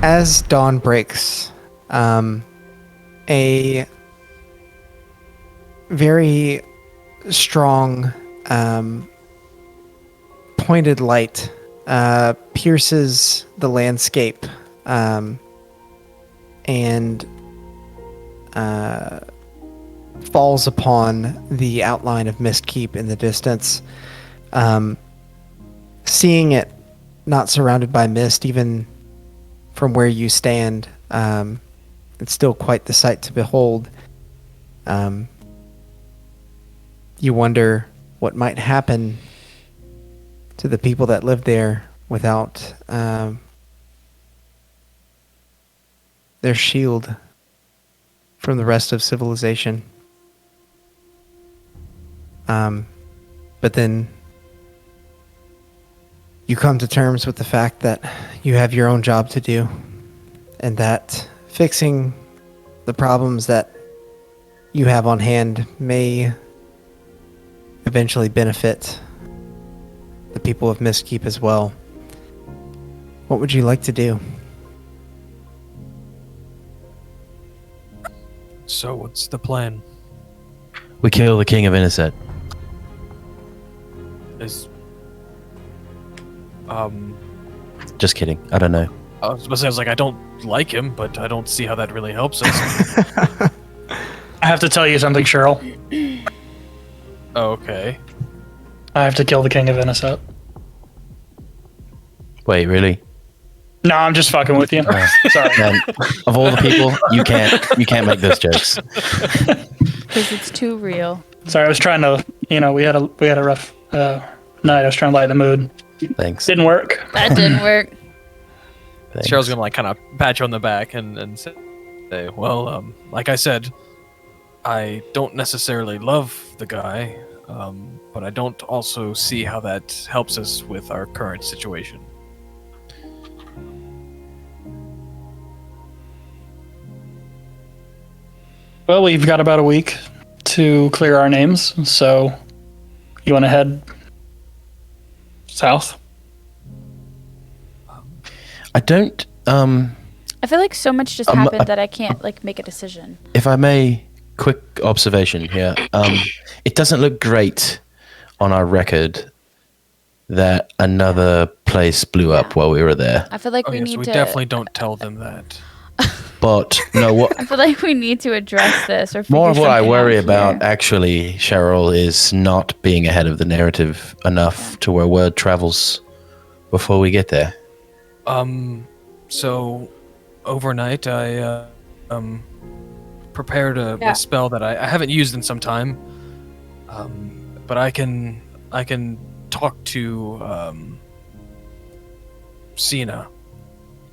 As dawn breaks, a very strong, pointed light pierces the landscape and falls upon the outline of Mistkeep in the distance. Seeing it not surrounded by mist, even from where you stand, it's still quite the sight to behold. You wonder what might happen to the people that live there without their shield from the rest of civilization. But then you come to terms with the fact that you have your own job to do, and that fixing the problems that you have on hand may eventually benefit the people of Mistkeep as well. What would you like to do? So what's the plan? We kill the King of Innocent. Is Just kidding. I don't know. I was like, I don't like him, but I don't see how that really helps us. I have to tell you something, Cheryl. Okay. I have to kill the King of Innocent. Wait, really? No, I'm just fucking with you. Sorry. Man, of all the people, you can't make those jokes. Because it's too real. Sorry, I was trying to. We had a rough night. I was trying to lighten the mood. Thanks. Didn't work. That didn't work. Thanks. Cheryl's gonna kind of pat you on the back and say, well, like I said, I don't necessarily love the guy, but I don't also see how that helps us with our current situation. Well, we've got about a week to clear our names, so you want to head south? I don't. I feel like so much just happened that I can't make a decision. If I may, quick observation here. It doesn't look great on our record that another place blew up while we were there. I feel like we need so we to. definitely don't tell them that. But no, what I feel like we need to address this or more of figure what I something worry out about, here. actually, Cheryl, is not being ahead of the narrative enough to where word travels before we get there. So overnight I prepared a spell that I haven't used in some time. But I can talk to Cena.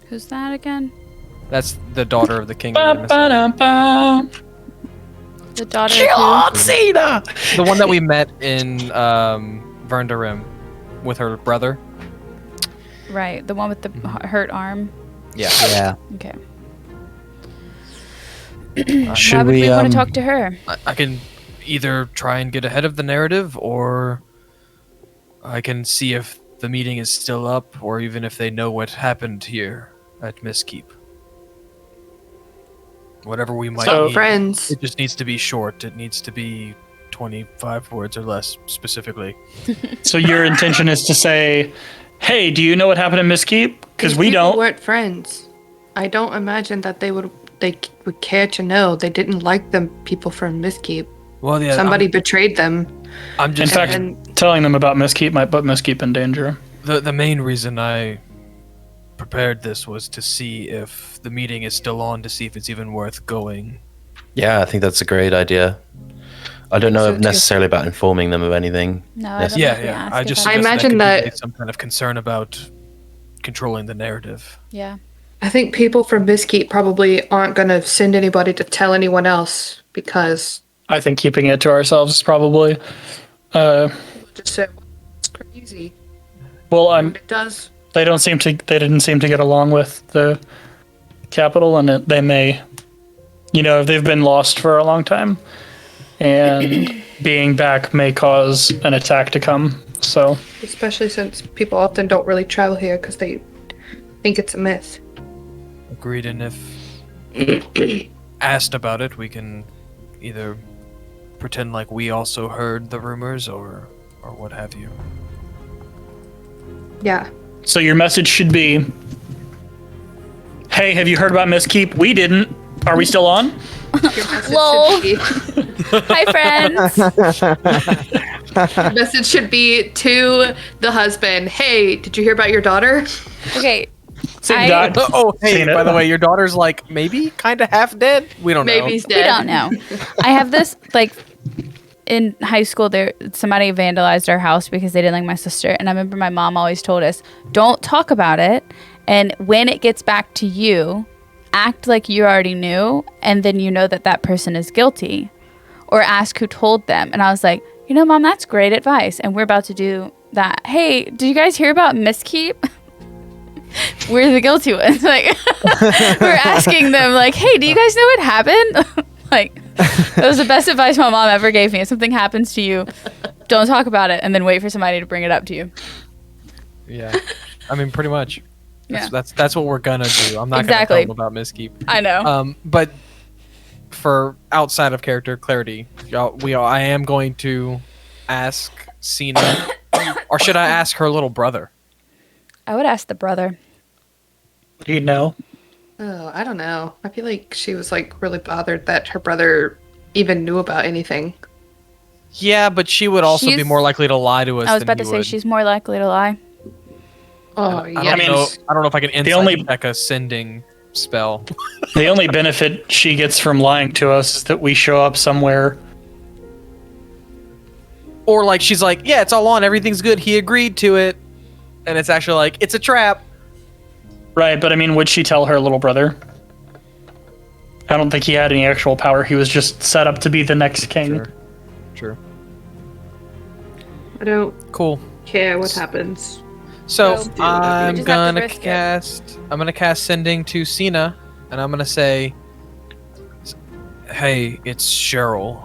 Who's that again? That's the daughter of the king. Ba-ba-dum-bum. The daughter John of Cena! The one that we met in Verndarim with her brother. who? Right, the one with the hurt arm. Yeah. Yeah. Okay. Should Why would we want we to talk to her? I can either try and get ahead of the narrative, or I can see if the meeting is still up, or even if they know what happened here at Mistkeep. Whatever we might So, need. friends. It just needs to be short. It needs to be 25 words or less, specifically. So your intention is to say, "Hey, do you know what happened in Mistkeep? Because These we people don't." weren't friends. I don't imagine that they would care to know. They didn't like the people from Mistkeep. Well, yeah. Somebody betrayed them. I'm In just fact, And- telling them about Mistkeep might put Mistkeep in danger. the main reason I prepared this was to see if the meeting is still on, to see if it's even worth going. Yeah, I think that's a great idea. I don't know So too. necessarily about informing them of anything. No, I Yes. don't Yeah, think we yeah. asked I if just I suggested imagine could that- create some kind of concern about controlling the narrative. Yeah. I think people from Mistkeep probably aren't going to send anybody to tell anyone else because I think keeping it to ourselves is probably. just say it's crazy. Well, It does. They didn't seem to get along with the capital, and they may, they've been lost for a long time, and being back may cause an attack to come. So Especially since people often don't really travel here because they think it's a myth. Agreed, and if asked about it, we can either pretend like we also heard the rumors or what have you. Yeah. So your message should be, "Hey, have you heard about Miss Keep? We didn't. Are we still on?" Your message Lol. should be Hi, friends. your message should be to the husband. Hey, did you hear about your daughter? Okay. Same dot. Oh, hey, Seen it. by the way, your daughter's like maybe kind of half dead? We don't Maybe know. he's We dead. don't know. I have this like in high school. There, somebody vandalized our house because they didn't like my sister, and I remember my mom always told us, "Don't talk about it, and when it gets back to you, act like you already knew, and then you know that that person is guilty, or ask who told them." And I was like, you know, Mom, that's great advice, and we're about to do that. Hey, did you guys hear about Miskeep? We're the guilty ones. Like, we're asking them, like, hey, do you guys know what happened? Like, that was the best advice my mom ever gave me. If something happens to you, don't talk about it, and then wait for somebody to bring it up to you. Yeah, I mean, pretty much. Yeah. That's what we're gonna do. I'm not gonna Exactly. tell them about Miskeep. I know. But for outside of character clarity, I am going to ask Cena, or should I ask her little brother? I would ask the brother. Do you know? Oh, I don't know. I feel like she was like really bothered that her brother even knew about anything. Yeah, but she would also be She's- more likely to lie to us. I was than about to you say would. she's more likely to lie. Oh, I yeah. don't mean, know. I don't know if I can insight only- check a sending spell. The only benefit she gets from lying to us is that we show up somewhere. Or like she's like, yeah, it's all on. Everything's good. He agreed to it, and it's actually like it's a trap. Right, but I mean, would she tell her little brother? I don't think he had any actual power. He was just set up to be the next king. True. I don't Cool. care what happens. So Just do I'm We just have to gonna risk it. cast. I'm gonna cast sending to Cena, and I'm gonna say, "Hey, it's Cheryl."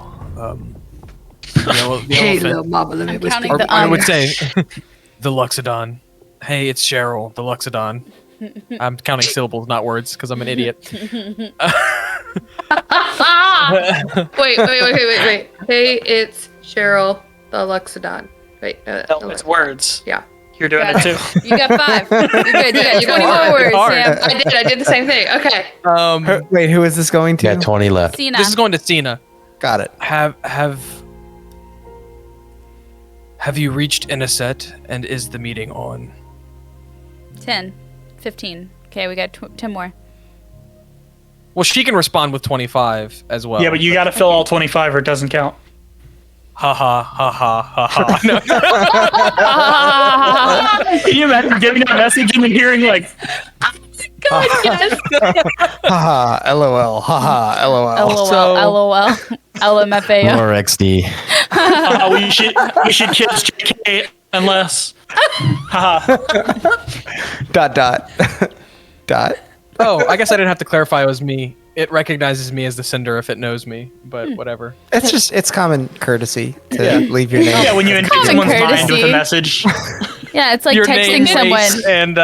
The Hey, elephant. little mama, let me I'm whisper. counting Or the I ums. would say, the Luxodon. Hey, it's Cheryl, the Luxodon. I'm counting syllables, not words, because I'm an idiot. Wait. Hey, it's Cheryl, the Luxodon. Wait. No, it's words. Yeah. You're doing Yeah. it too. You got 5. You're good. You got You 20 got more words, hard. Sam. I did the same thing. Okay. Wait, who is this going to? Yeah, 20 left. Cena. This is going to Cena. Got it. Have you reached Inaset, and is the meeting on? 10. 15. Okay, we got 10 more. Well, she can respond with 25 as well. Yeah, but you got to fill all 25 or it doesn't count. Ha ha ha ha ha ha. No. Can you imagine getting that message and then hearing like, God, yes. Haha, lol. Haha, lol. LOL. So- LOL. LMFAO. More XD. we should kiss JK unless. Haha. Dot dot. Dot. Oh, I guess I didn't have to clarify it was me. It recognizes me as the sender if it knows me, but whatever. It's common courtesy to leave your name. Yeah, when you invade common someone's mind courtesy. with a message. Yeah, it's like Your texting name, someone. race, and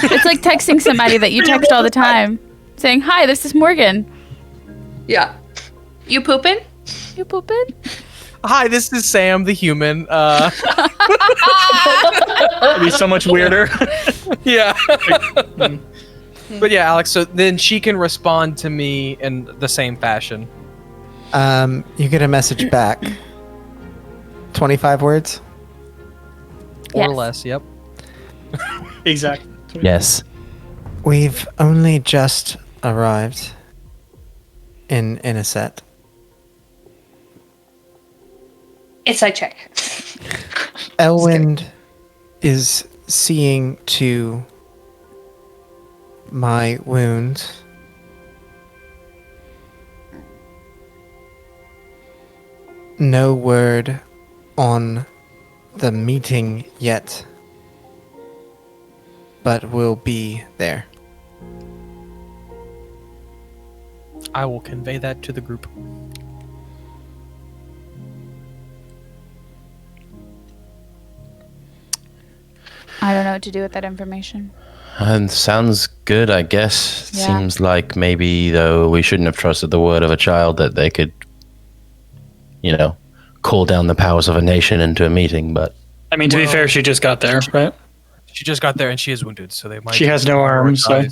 It's like texting somebody that you text all the time, saying, "Hi, this is Morgan." Yeah. You pooping? You pooping? hi, this is Sam, the human. It'd be so much weirder. Yeah. But yeah, Alex. So then she can respond to me in the same fashion. You get a message back. 25 words. Or Yes. less, yep. Exactly. Yes. We've only just arrived in Inaset. Inside check. Elwind is seeing to my wounds. No word on the meeting yet, but we'll be there. I will convey that to the group. I don't know what to do with that information. And sounds good, I guess. Yeah. Seems like maybe, though, we shouldn't have trusted the word of a child that they could, call down the powers of a nation into a meeting, but... I mean, to be fair, she just got there, right? She just got there and she is wounded, so they might. She has no arms, so.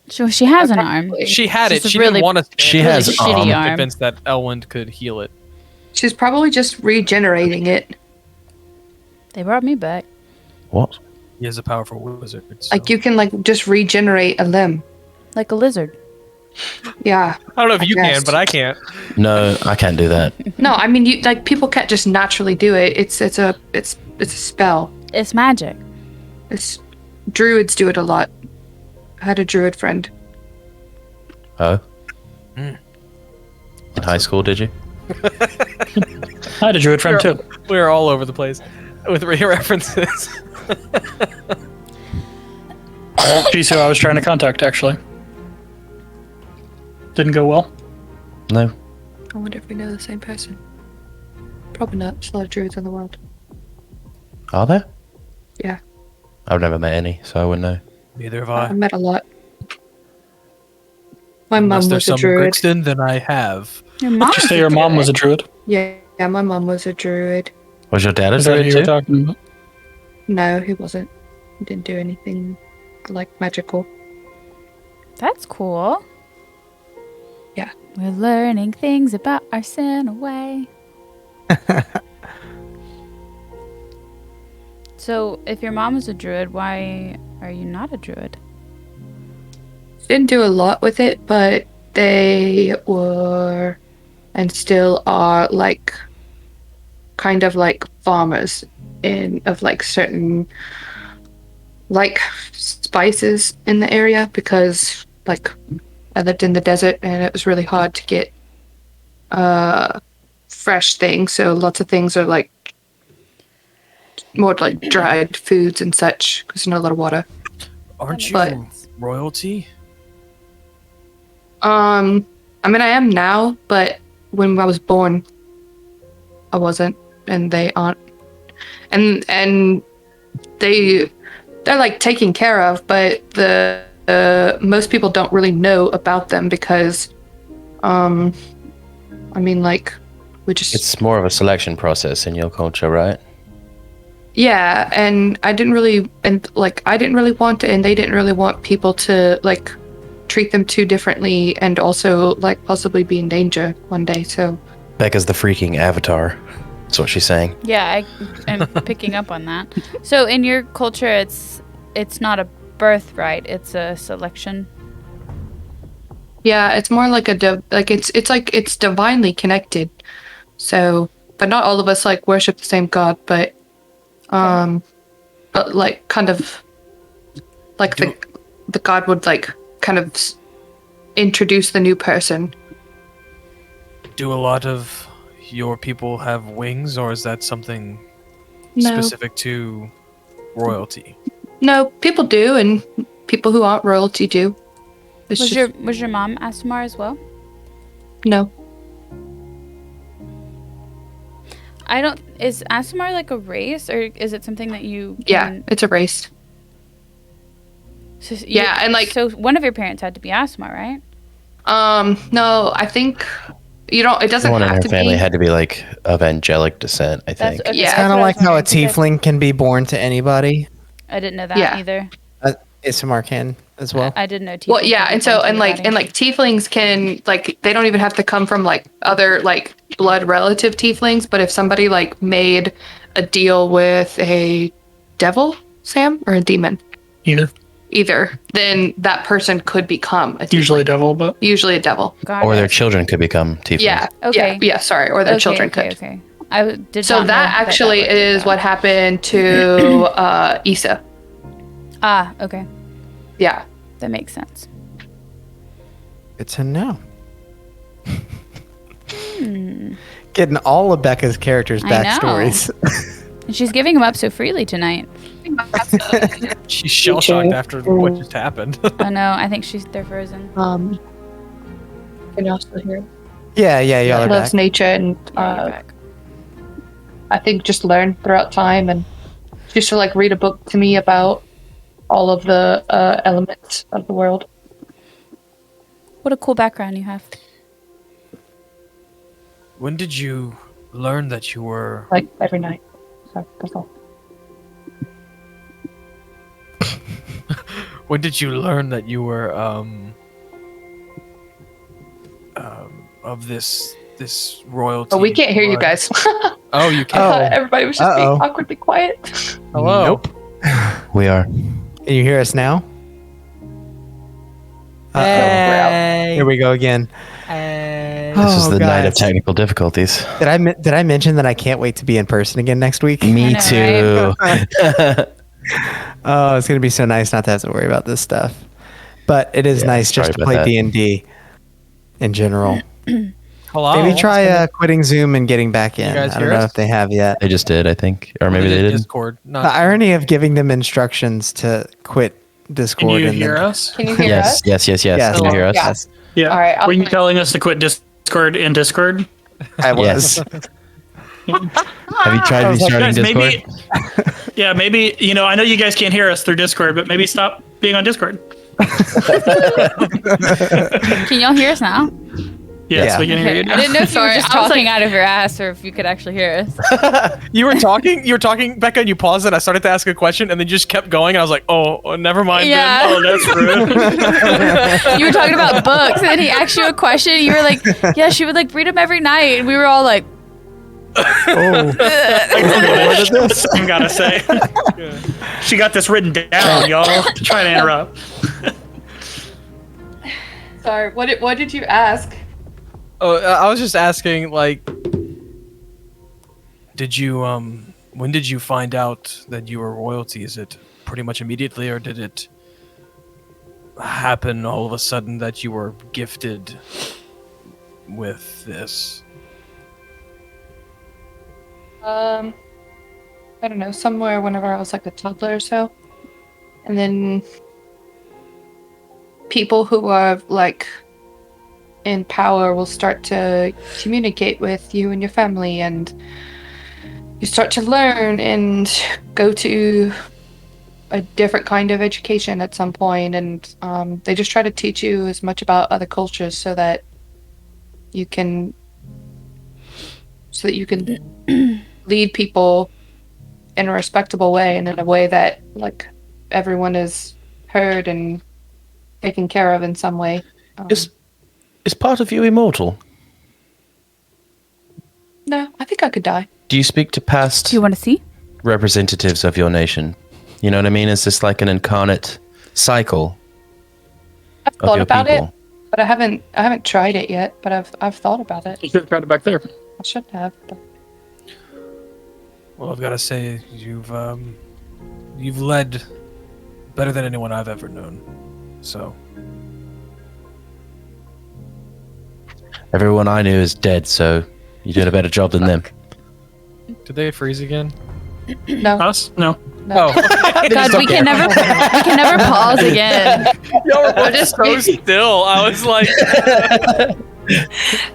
So she has an arm. She had Just it. a She really- didn't want to. She really has shitty arm. Convinced that Elwind could heal it. She's probably just regenerating it. They brought me back. What? He is a powerful wizard. So. Like you can like just regenerate a limb. Like a lizard. Yeah. I don't know if you Yes. can, but I can't. No, I can't do that. No, I mean you like people can't just naturally do it. It's a spell. It's magic. It's druids do it a lot. I had a druid friend. Oh? Hmm. In high school, did you? I had a druid friend too. We're all over the place with references. She's who I was trying to contact, actually. Didn't go well. No. I wonder if we know the same person. Probably not. There's a lot of druids in the world. Are there? Yeah. I've never met any, so I wouldn't know. Neither have I I. met a lot. My mum Unless there's was a some druid. Brixton, then I have. Your mom. Did you say your mom was a druid? Yeah, my mum was a druid. Was your dad a Is that who druid you were too? talking about? No, he wasn't. He didn't do anything like magical. That's cool. Yeah. We're learning things about our sin away. So, if your mom was a druid, why are you not a druid? Didn't do a lot with it, but they were and still are like kind of like farmers of like certain like spices in the area because like I lived in the desert and it was really hard to get fresh things, so lots of things are like more like dried foods and such because there's not a lot of water. Aren't you But- royalty? I mean, I am now, but when I was born, I wasn't, and they aren't, and they're like taken care of, but the most people don't really know about them because, I mean, like we just It's more of a selection process in your culture, right? yeah, and I didn't really want it, and they didn't really want people to like treat them too differently and also like possibly be in danger one day. So Becca's the freaking avatar. That's what she's saying. Yeah, I'm picking up on that. So, in your culture, it's not a birthright; it's a selection. yeah, it's more like it's divinely connected. So, but not all of us like worship the same god, but like kind of like the god would like kind of introduce the new person. Do a lot of your people have wings, or is that something No. specific to royalty? No, people do, and people who aren't royalty do. It's Was just, your mom Asmar as well? no. I don't. Is Asmar like a race, or is it something that you? Yeah, can- it's a race. So Yeah, and, like- so one of your parents had to be Asmar, right? No, I think you don't. It doesn't Someone in have her to family be. had to be like of angelic descent, I think. okay, Yeah. that's Kind of what I like was how a wondering, because tiefling can be born to anybody. I didn't know that Yeah. either. ASMR can as well. I didn't know. Well, tiefling yeah, could be and so born to and like tieflings can like they don't even have to come from like other like blood relative tieflings, but if somebody like made a deal with a devil, Sam, or a demon, either, then that person could become a tiefling. Usually a devil, but Usually a devil. Got Or it. their children could become tieflings. Yeah. Okay. Yeah, sorry, or their Okay, children okay, could. Okay. I did So not that know actually worked like is that. what happened to Issa. Ah, okay, Yeah. that makes sense. Good to know. Getting all of Becca's characters' I know. backstories. And she's giving them up so freely tonight. She's shell shocked after what just happened. Oh no, I think they're frozen. Can you also hear? Yeah, y'all are Loves back. nature and Yeah, you're back. I think just learn throughout time, and she used to like read a book to me about all of the elements of the world. What a cool background you have. When did you learn that you were? Like every night. So that's all. When did you learn that you were of this royalty? Oh, we can't hear you guys. Oh, you I can't. thought everybody was just being Uh-oh. awkwardly quiet. Hello. Nope. We are. Can you hear us now? Hey. Here we go again. This is Oh, the night of guys. technical difficulties. Did I mention that I can't wait to be in person again next week? Me know, too. Oh, it's gonna be so nice not to have to worry about this stuff. But it is Yeah, nice sorry just to about play that. D&D in general. Hello. Maybe try quitting Zoom and getting back in. guys I don't hear know us? if they have yet. They just did, I think, or maybe they didn't. Discord. Not The irony of giving them instructions to quit Can Discord you and hear then us? Can you hear Yes, us? yes, yes, yes. Yes. Can you hear us? Yeah. Yeah. All right, I'll Were you play. telling us to quit Discord in Discord? I was. Yes. Have you tried restarting Guys, Discord? maybe, I know you guys can't hear us through Discord, but maybe stop being on Discord. Can y'all hear us now? Yes, Yeah. we can hear you I now. didn't know if you were Sorry, just I was talking like- out of your ass or if you could actually hear us. You were talking, Becca, and you paused and I started to ask a question and then you just kept going. And I was like, oh, never mind. Yeah. Then. Oh, that's rude. You were talking about books, and then he asked you a question. You were like, "Yeah, she would like read them every night," and we were all like, Oh, I gotta say. She got this written down, y'all. Trying to interrupt. Sorry, what did you ask? Oh, I was just asking, like, did you when did you find out that you were royalty? Is it pretty much immediately, or did it happen all of a sudden that you were gifted with this? I don't know, somewhere whenever I was like a toddler or so. And then people who are like in power will start to communicate with you and your family, and you start to learn and go to a different kind of education at some point, and they just try to teach you as much about other cultures so that you can lead people in a respectable way and in a way that like everyone is heard and taken care of in some way. Is part of you immortal? No, I think I could die. Do you speak to past "Do you want to see?" representatives of your nation? You know what I mean? Is this like an incarnate cycle I've of thought your about people? it, but I haven't tried it yet. But I've thought about it. You should have tried it back there. I should have. But Well, I've got to say, you've led better than anyone I've ever known. So Everyone I knew is dead, so you're doing a better job than them. did they freeze again? no, Us? No. no. Oh, God, we can never pause again. y'all were just so still. I was like,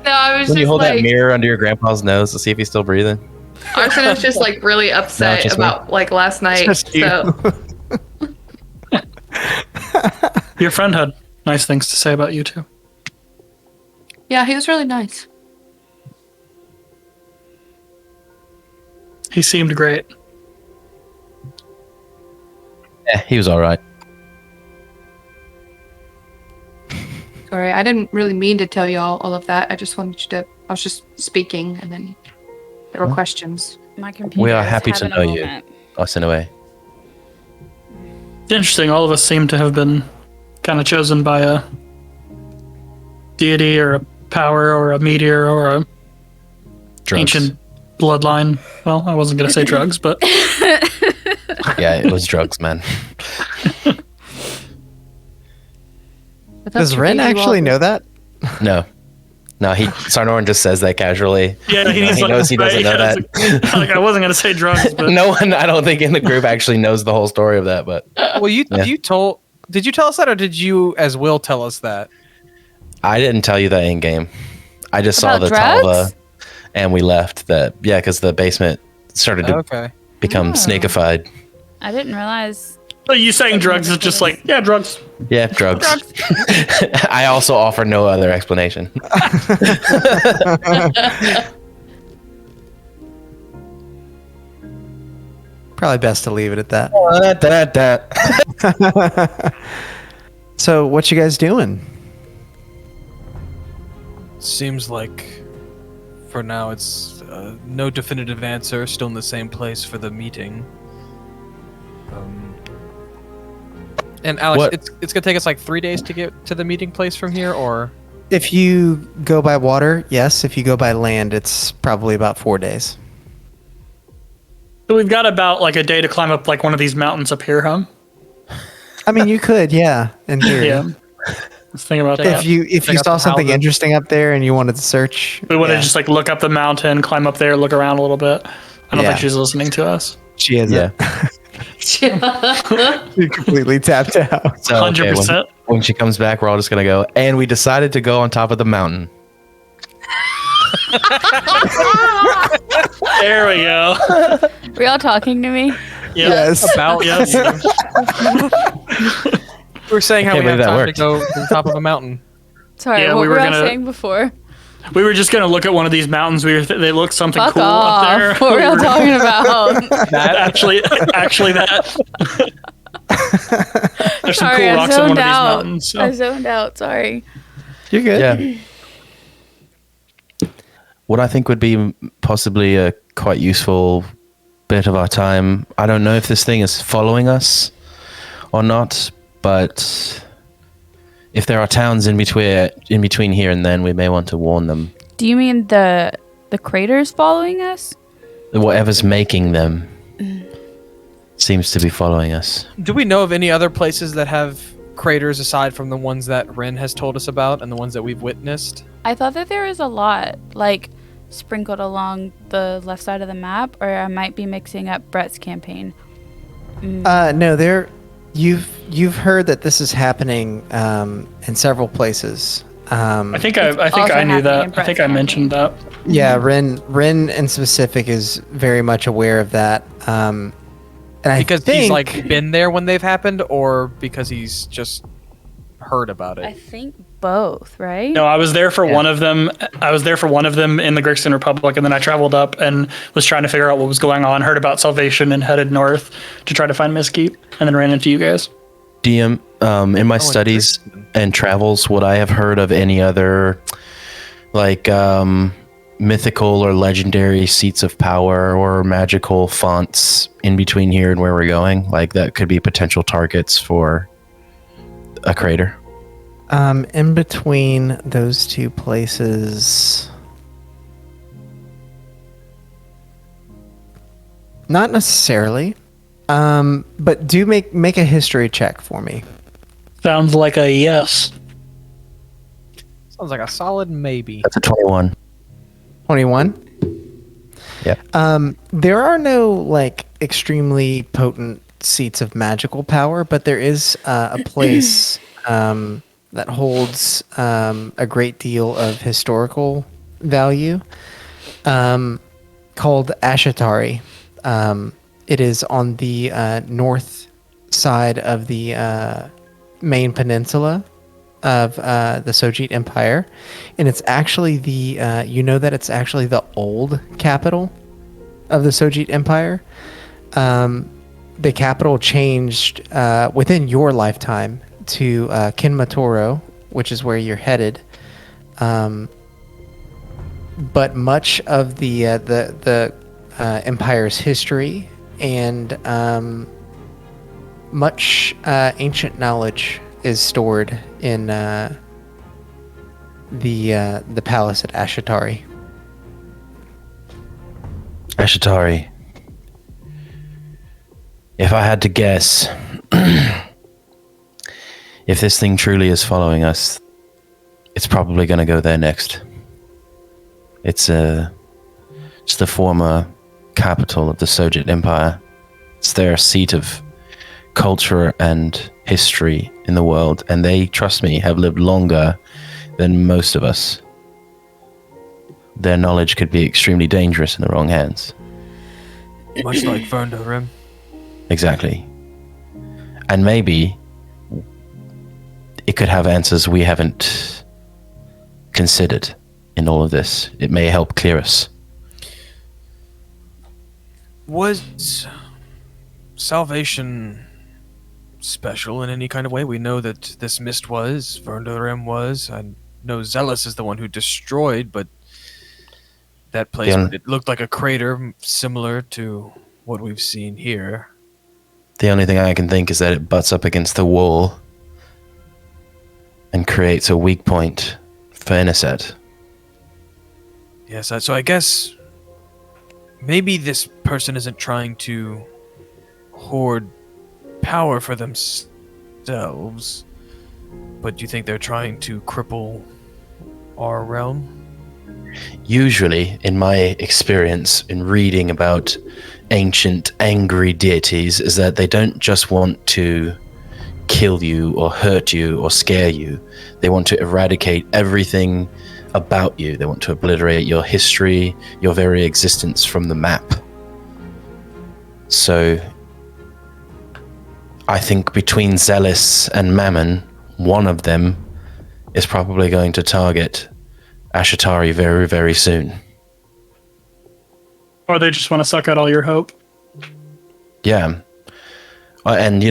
No, I was When you just hold that like mirror under your grandpa's nose to see if he's still breathing. Arson was just like really upset just me. about like last night. Just you. So Your friend had nice things to say about you, too. yeah, he was really nice. He seemed great. Yeah, he was all right. Sorry, I didn't really mean to tell y'all all of that. I just wanted you to. I was just speaking, and then there were questions. My computer. We are is happy to having a know you. moment. Us in a way. Interesting. All of us seem to have been kind of chosen by a deity or a power or a meteor or a Drugs. ancient bloodline. Well, I wasn't going to say drugs, but Yeah, it was drugs, man. But that's does your Ren baby actually wall. know that? No. No, Sarnoran just says that casually. yeah, He knows he doesn't know that. Like, I wasn't going to say drugs, but No one, I don't think in the group actually knows the whole story of that, but well, Yeah. did you tell us that, or did you, as Will, tell us that? I didn't tell you that in game. I just saw About the drugs? Talva and we left that. Yeah, because the basement started to Okay. become Oh. snakified. I didn't realize. So you saying drugs is just like, yeah, drugs. Yeah, drugs. I also offer no other explanation. Probably best to leave it at that. Da-da-da. So, what you guys doing? Seems like for now it's no definitive answer. Still in the same place for the meeting. And Alex, What? it's gonna take us like 3 days to get to the meeting place from here, or If you go by water, yes. If you go by land, it's probably about 4 days. So we've got about like a day to climb up like one of these mountains up here, huh? I mean, you could, yeah, in theory. Yeah. Let's think about that. If you out saw some something houses. interesting up there and you wanted to search, We want to yeah, just like look up the mountain, climb up there, look around a little bit. I don't Yeah. think she's listening to us. she is Yeah. You're completely tapped out. So, okay, 100%. when she comes back, we're all just gonna go. And we decided to go on top of the mountain. There we go. Were y'all talking to me? Yeah. Yes. about Yes. we were saying how Can't we had believe that time to worked. go to the top of a mountain. Sorry, Yeah, what we were were y'all gonna- saying before? We were just gonna look at one of these mountains. They look something Fuck cool off. up there. What were y'all talking about? actually that. There's some Sorry, cool I rocks in one of zoned these out. mountains. So. I zoned out. Sorry. You're good. Yeah. What I think would be possibly a quite useful bit of our time. I don't know if this thing is following us or not, but if there are towns in between here and then, we may want to warn them. Do you mean the craters following us? Whatever's making them seems to be following us. Do we know of any other places that have craters aside from the ones that Ren has told us about and the ones that we've witnessed? I thought that there was a lot, like, sprinkled along the left side of the map, or I might be mixing up Brett's campaign. No, you've heard that this is happening in several places. I think It's I also knew happening in that. I Brett's think I mentioned that. Yeah, Ren in specific is very much aware of that. And I Because think, he's like been there when they've happened, or because he's just heard about I it? think both, right? No, I was there for Yeah. one of them. I was there for one of them in the Grixton Republic, and then I traveled up and was trying to figure out what was going on. Heard about Salvation and headed north to try to find Mistkeep, and then ran into you guys. DM, in my and studies Christian. and travels, would I have heard of any other, like, mythical or legendary seats of power or magical fonts in between here and where we're going? Like, that could be potential targets for a crater. in between those two places, not necessarily. But do make a history check for me. Sounds like a yes. Sounds like a solid maybe. That's a 21. 21. Yeah. There are no like extremely potent seats of magical power, but there is a place that holds a great deal of historical value called Ashatari. It is on the north side of the main peninsula of the Sojit Empire, and it's actually the it's actually the old capital of the Sojit Empire. The capital changed within your lifetime to Kinmatoro, which is where you're headed. But much of the empire's history and much ancient knowledge is stored in the palace at Ashatari. Ashatari. If I had to guess, if this thing truly is following us, it's probably going to go there next. It's the former capital of the Sojit Empire. It's their seat of culture and history in the world, and they, trust me, have lived longer than most of us. Their knowledge could be extremely dangerous in the wrong hands. Much like Verna Rim. Exactly. And maybe it could have answers we haven't considered in all of this. It may help clear us. Was salvation special in any kind of way? We know that this mist was, Verndarim was. I know Zheles is the one who destroyed, but that place, it looked like a crater similar to what we've seen here. The only thing I can think is that it butts up against the wall and creates a weak point for Inniset. Yes, so I guess maybe this person isn't trying to hoard power for themselves, but do you think they're trying to cripple our realm? Usually, in my experience in reading about ancient angry deities, is that they don't just want to kill you or hurt you or scare you. They want to eradicate everything about you. They want to obliterate your history, your very existence from the map. So I think between Zheles and Mammon, one of them is probably going to target Ashatari very, very soon. Or they just want to suck out all your hope. Yeah. And,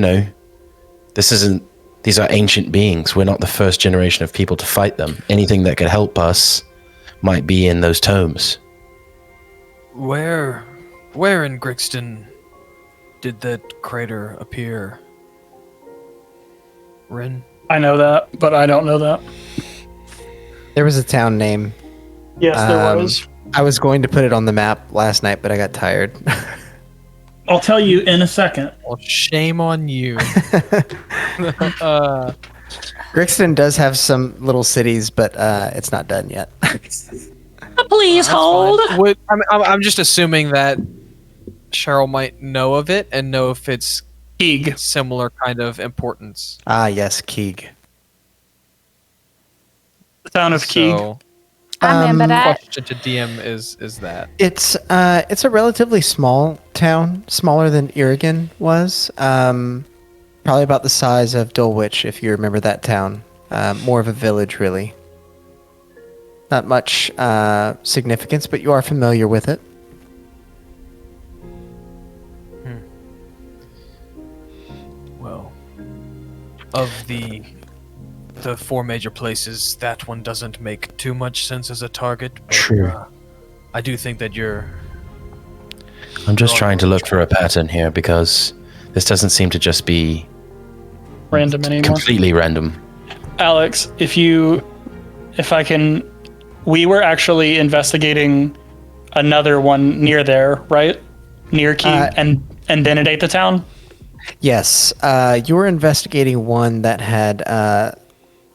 these are ancient beings. We're not the first generation of people to fight them. Anything that could help us might be in those tomes. Where in Grixton did that crater appear? Rin? I know that, but I don't know that. There was a town name. Yes, there was. I was going to put it on the map last night, but I got tired. I'll tell you in a second. Well, shame on you. Grixton does have some little cities, but it's not done yet. Please hold. I'm just assuming that Cheryl might know of it and know if it's Keeg. Similar kind of importance. Ah, yes, Keeg. The town of Keeg. So, I remember that. question to DM is that It's a relatively small town, smaller than Irrigan was. Probably about the size of Dulwich, if you remember that town. More of a village, really. Not much significance, but you are familiar with it. well, of the four major places, that one doesn't make too much sense as a target. But, True. I do think that I'm just trying to look for a pattern here because this doesn't seem to just be Random anymore. completely random. Alex, we were actually investigating another one near there, right? Near Keeg and Denidate the town? Yes, you were investigating one that had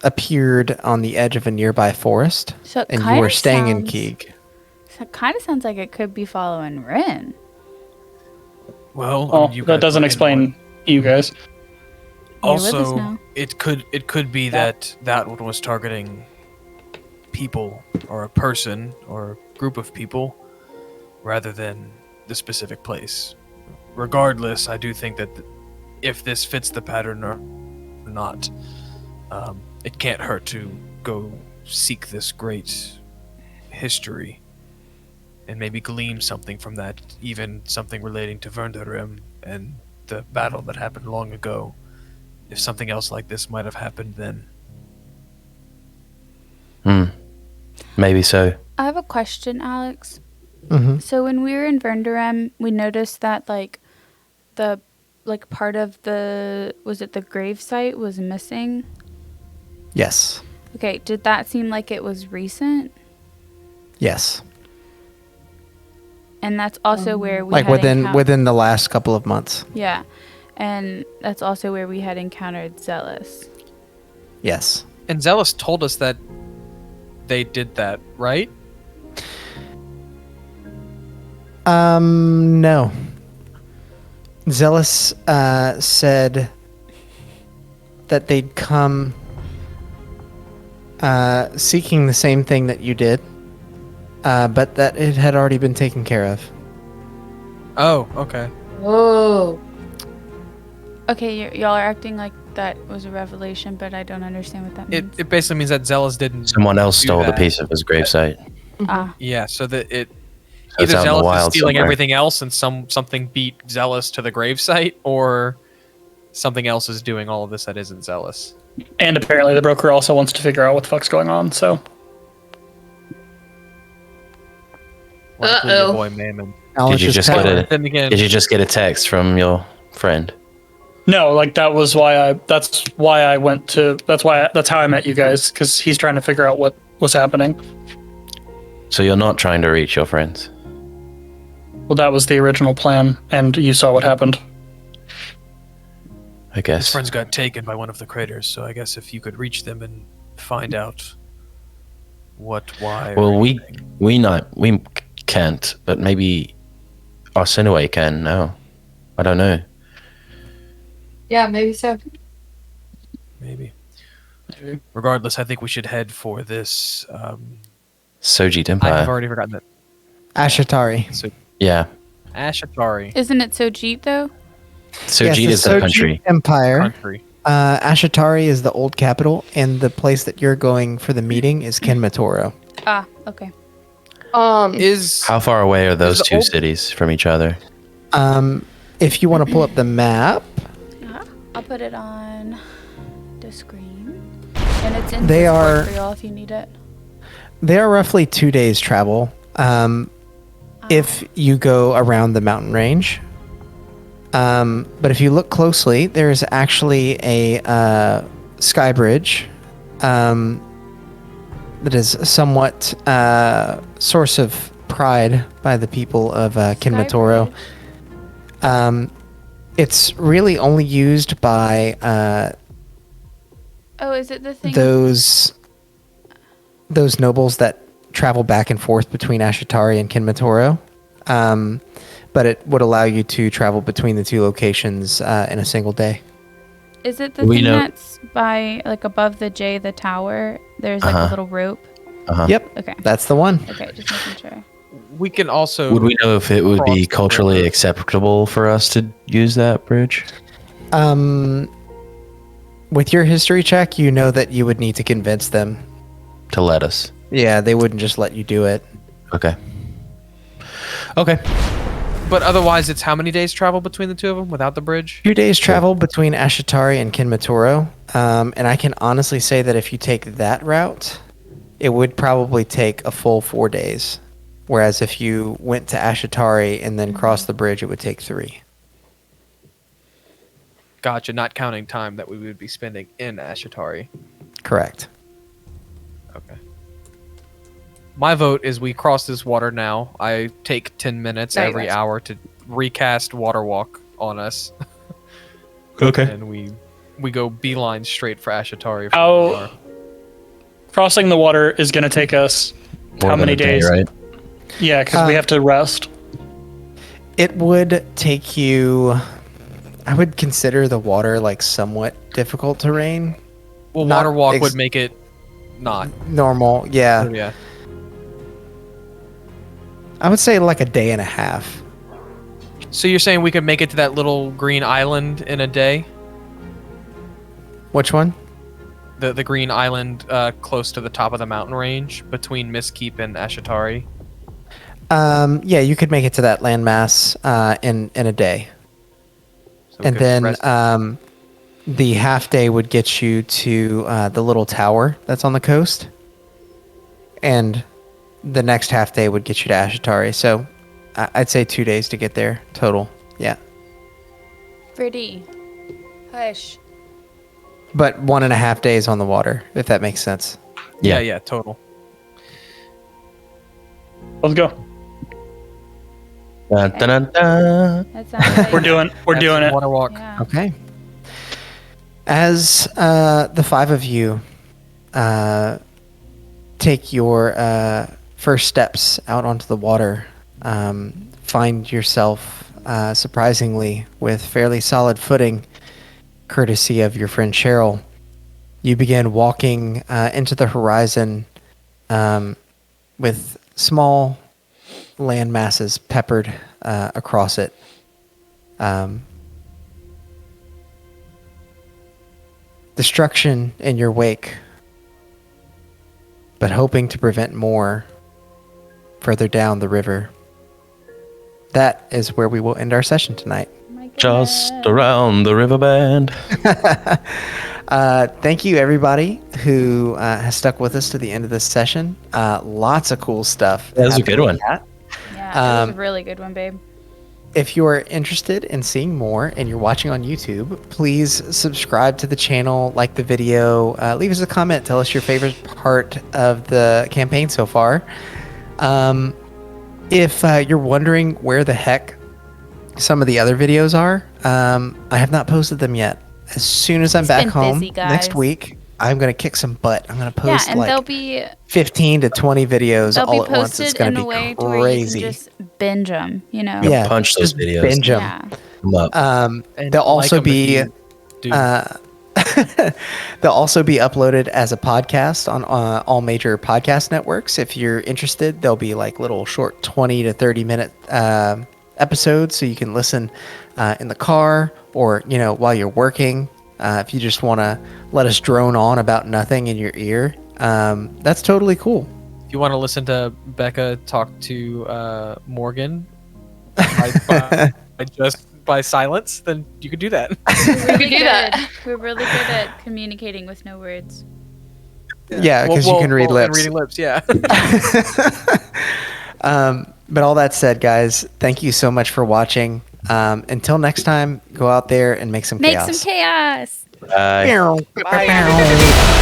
appeared on the edge of a nearby forest, So it and you kinda were staying in sounds- Keeg. So it kind of sounds like it could be following Rin. well, That doesn't explain you guys. You're with us Also, now. it could be that one was targeting people or a person or a group of people rather than the specific place. Regardless, I do think that if this fits the pattern or not, it can't hurt to go seek this great history and maybe glean something from that, even something relating to Verndarim and the battle that happened long ago. If something else like this might have happened then. Maybe so. I have a question, Alex. Mm-hmm. So when we were in Verndarim, we noticed that the part of the grave site was missing. Yes. Okay, did that seem like it was recent? Yes. And that's also where we Like had within the last couple of months. Yeah, and that's also where we had encountered Zheles. Yes. And Zheles told us that they did that, right? No. Zheles said that they'd come seeking the same thing that you did, but that it had already been taken care of. Oh, okay. Oh. Okay, y'all are acting like that was a revelation, but I don't understand what that means. It basically means that Zheles didn't. Someone else do stole the that. piece of his gravesite. Ah, Yeah, so that it So it's either out in the Zheles is wild stealing somewhere. everything else and something beat Zheles to the gravesite, or something else is doing all of this that isn't Zheles. And apparently the broker also wants to figure out what the fuck's going on, so. Likely your Uh-oh. boy Mammon. Knowledge you is just power. get a- Then again, Did you just get a text from your friend? No, like that's how I met you guys, because he's trying to figure out what was happening. So you're not trying to reach your friends? Well, that was the original plan, and you saw what happened. I his guess. friends got taken by one of the craters, so I guess if you could reach them and find out what, why. Well, or we anything. can't, but maybe Arsinoe can now. I don't know. Yeah, maybe so. Maybe. Regardless, I think we should head for this. Sojit I have Empire. already forgotten that. Ashatari. So Yeah. Ashatari isn't it Sojit though? Sojit Yes, is the Sojit country. Empire. country. Ashatari is the old capital, and the place that you're going for the meeting is Kenmatoro. Ah, okay. Is How far away are those the two old- cities from each other? If you want to pull up the map, I'll put it on the screen, and it's in They Discord are- for y'all if you need it. they are roughly 2 days travel. If you go around the mountain range. But if you look closely, there's actually a sky bridge that is somewhat source of pride by the people of Kinmatoro. It's really only used by Oh, is it the thing? those nobles that travel back and forth between Ashatari and Kinmatoro. But it would allow you to travel between the two locations in a single day. Is it the We thing know- that's by like above the J, the tower? There's like a little rope. Yep, Okay. that's the one. Okay, just making sure. we can also. Would we know if it would be cross the culturally river. acceptable for us to use that bridge? With your history check, you know that you would need to convince them. To let us? Yeah, they wouldn't just let you do it. Okay. Okay. But otherwise, it's how many days travel between the two of them without the bridge? 2 days travel between Ashatari and Kinmatoro. And I can honestly say that if you take that route, it would probably take a full 4 days. Whereas if you went to Ashatari and then crossed the bridge, it would take 3. Gotcha, not counting time that we would be spending in Ashatari. Correct. Okay. My vote is we cross this water now. I take 10 minutes There you every go. hour to recast Water Walk on us, Okay. and we go beeline straight for Ashatari. from How- where we are. Crossing the water is going to take us More how than many a day, days? right? Yeah, because we have to rest. It would take you. I would consider the water like somewhat difficult terrain. Well, Not Water Walk ex- would make it not. Normal, yeah. Yeah. I would say like a day and a half. So you're saying we could make it to that little green island in a day? Which one? The green island close to the top of the mountain range between Mistkeep and Ashatari? Yeah, you could make it to that landmass in a day. So we And could then rest- the half day would get you to the little tower that's on the coast. And the next half day would get you to Ashatari. So I'd say 2 days to get there total. Yeah. Pretty. Hush. But 1.5 days on the water, if that makes sense. yeah, total. Let's go. Dun, dun, dun, dun. That sounds like We're doing it. Water Walk. Yeah. Okay. As the 5 of you take your first steps out onto the water, find yourself surprisingly with fairly solid footing, courtesy of your friend Cheryl. You begin walking into the horizon with small land masses peppered across it. destruction in your wake, but hoping to prevent more further down the river. That is where we will end our session tonight. Just around the river bend. Thank you, everybody who has stuck with us to the end of this session. Lots of cool stuff. That was a good one. Yeah, that was a really good one, babe. If you're interested in seeing more and you're watching on YouTube, please subscribe to the channel, like the video, leave us a comment, tell us your favorite part of the campaign so far. If you're wondering where the heck some of the other videos are, I have not posted them yet. As soon as I'm back home next week, I'm going to kick some butt. I'm going to post and like they'll be 15 to 20 videos they'll all be at once. It's posted going in to a be way to crazy. where you can just binge them, you know. Yeah, punch those just videos. binge 'em. Yeah. Them up. And They'll also 'em if be you do. they'll also be uploaded as a podcast on all major podcast networks. If you're interested, there'll be like little short 20 to 30 minute episodes, so you can listen in the car or while you're working. If you just want to let us drone on about nothing in your ear, that's totally cool. If you want to listen to Becca talk to Morgan by silence, then you could do that. We're really good at communicating with no words. Yeah, because you can read and lips. reading lips, yeah. But all that said, guys, thank you so much for watching. Until next time, go out there and make some chaos. Make some chaos. Bye. Bye.